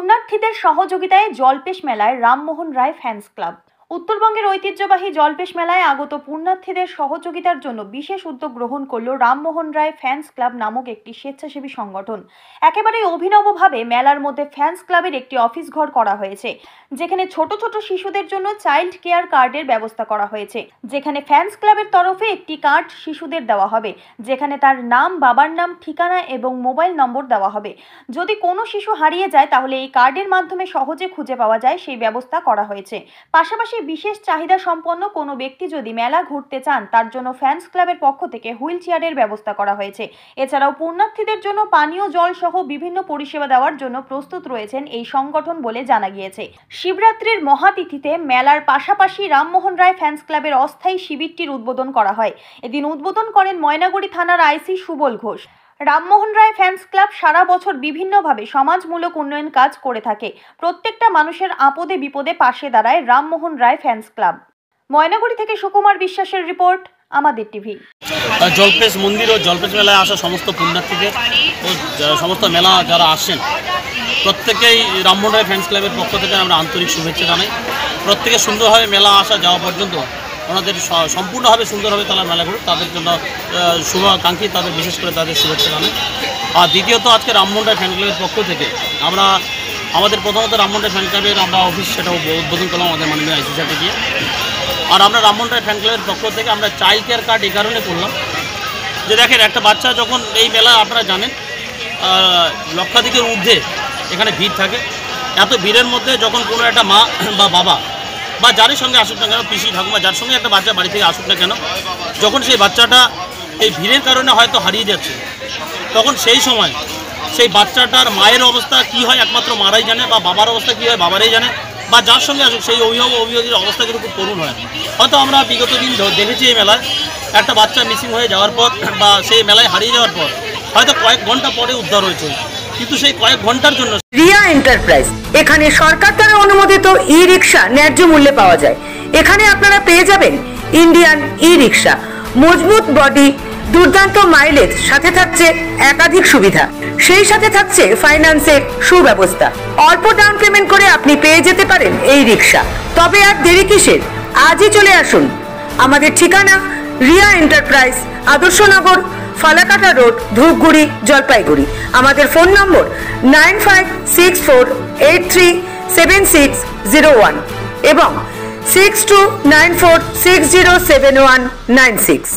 পুণ্যার্থীদের সহযোগিতায় জলপেশ মেলায় Rammohan Roy fans club. উত্তরবঙ্গের ঐতিহ্যবাহী জলপেশ মেলায় আগত পুণ্যার্থীদের সহযোগিতার জন্য বিশেষ উদ্যোগ গ্রহণ করল রামমোহন রায় ফ্যান্স ক্লাব নামক একটি স্বেচ্ছাসেবী সংগঠন। একেবারেই অভিনবভাবে মেলার মধ্যে ফ্যান্স ক্লাবের একটি অফিস ঘর করা হয়েছে, যেখানে ছোট ছোট শিশুদের জন্য চাইল্ড কেয়ার কার্ডের ব্যবস্থা করা হয়েছে। যেখানে ফ্যান্স ক্লাবের তরফে একটি কার্ড শিশুদের দেওয়া হবে, যেখানে তার নাম, বাবার নাম, ঠিকানা এবং মোবাইল নম্বর দেওয়া হবে। যদি কোনো শিশু হারিয়ে যায় তাহলে এই কার্ডের মাধ্যমে সহজে খুঁজে পাওয়া যায়, সেই ব্যবস্থা করা হয়েছে। পাশাপাশি বিশেষ চাহিদা সম্পন্ন কোনো ব্যক্তি যদি মেলা ঘুরতে চান তার জন্য ফ্যান্স ক্লাবের পক্ষ থেকে হুইল চেয়ারের ব্যবস্থা করা হয়েছে। এছাড়াও পুণ্যার্থীদের জন্য পানীয় জল সহ বিভিন্ন পরিষেবা দেওয়ার জন্য প্রস্তুত রয়েছেন এই সংগঠন বলে জানা গিয়েছে। শিবরাত্রির মহাতিথিতে মেলার পাশাপাশি রামমোহন রায় ফ্যান্স ক্লাবের অস্থায়ী শিবিরটির উদ্বোধন করা হয়। এদিন উদ্বোধন করেন ময়নাগুড়ি থানার আইসি সুবল ঘোষ। রামমোহন রায় ফ্যান্স ক্লাব সারা বছর বিভিন্নভাবে সমাজমূলক উন্নয়ন কাজ করে থাকে। প্রত্যেকটা মানুষের আপদে বিপদে পাশে দাঁড়ায় রামমোহন রায় ফ্যান্স ক্লাব। ময়নাগুড়ি থেকে সুকুমার বিশ্বাসের রিপোর্ট, আমাদের টিভি। জলপেশ মন্দির ও জলপেশ মেলায় আসা সমস্ত পুণ্যার্থীদের ও সমস্ত মেলা যারা আসেন প্রত্যেকেই রামমোহন রায় ফ্যান্স ক্লাবের পক্ষ থেকে আমরা আন্তরিক শুভেচ্ছা জানাই। প্রত্যেকে সুন্দরভাবে মেলা আসা যাওয়া পর্যন্ত ওনাদের সম্পূর্ণভাবে সুন্দরভাবে তারা মেলা ঘুরুক, তাদের জন্য শুভাকাঙ্ক্ষী, তাদের বিশেষ করে তাদের শুভেচ্ছা জানাই। আর দ্বিতীয়ত আজকে রামমোহন রায় ফ্যান ক্লাবের পক্ষ থেকে আমরা আমাদের প্রথমত রামমোহন রায় ফ্যান ক্লাবের আমরা অফিস সেটা উদ্বোধন করলাম আমাদের মাননীয় আইসি সাথে গিয়ে। আর আমরা রামমোহন রায় ফ্যান ক্লাবের পক্ষ থেকে আমরা চাইল্ড কেয়ার কার্ড এই কারণে করলাম যে দেখেন, একটা বাচ্চা যখন এই মেলা আপনারা জানেন লক্ষাধিকের ঊর্ধ্বে এখানে ভিড় থাকে। এত ভিড়ের মধ্যে যখন কোনো একটা মা বা বাবা বা যার সঙ্গে আসুক না কেন, পিসি ঠাকুমা যার সঙ্গে একটা বাচ্চা বাড়ি থেকে আসুক না কেন, যখন সেই বাচ্চাটা এই ভিড়ের কারণে হয়তো হারিয়ে যাচ্ছে, তখন সেই সময় সেই বাচ্চাটার মায়ের অবস্থা কী হয় একমাত্র মারাই জানে, বা বাবার অবস্থা কী হয় বাবারাই জানে, বা যার সঙ্গে আসুক সেই অভিভাবকের অবস্থা কিন্তু খুব করুণ হয়। হয়তো আমরা বিগত দিন দেখেছি এই মেলায় একটা বাচ্চা মিসিং হয়ে যাওয়ার পর বা সেই মেলায় হারিয়ে যাওয়ার পর হয়তো কয়েক ঘন্টা পরে উদ্ধার হয়েছে, কিন্তু সেই কয়েক ঘন্টার জন্য রিয়া এন্টারপ্রাইজ, এখানে সরকার দ্বারা অনুমোদিত ই রিক্সা ন্যায্য মূল্যে পাওয়া যায়। এখানে আপনারা পেয়ে যাবেন ইন্ডিয়ান ই রিক্সা, মজবুত বডি, দুর্দান্ত মাইলেজ, সাথে থাকছে একাধিক সুবিধা, সেই সাথে থাকছে ফাইন্যান্সের সুব্যবস্থা। অল্প ডাউন পেমেন্ট করে আপনি পেয়ে যেতে পারেন এই রিক্সা। তবে আর দেরি কিসের, আজই চলে আসুন। আমাদের ঠিকানা রিয়া এন্টারপ্রাইজ, আদর্শনগর, ফালাকাটা রোড, ধূপগুড়ি, জলপাইগুড়ি। আমাদের ফোন নম্বর 9564837601 এবং 6294607196।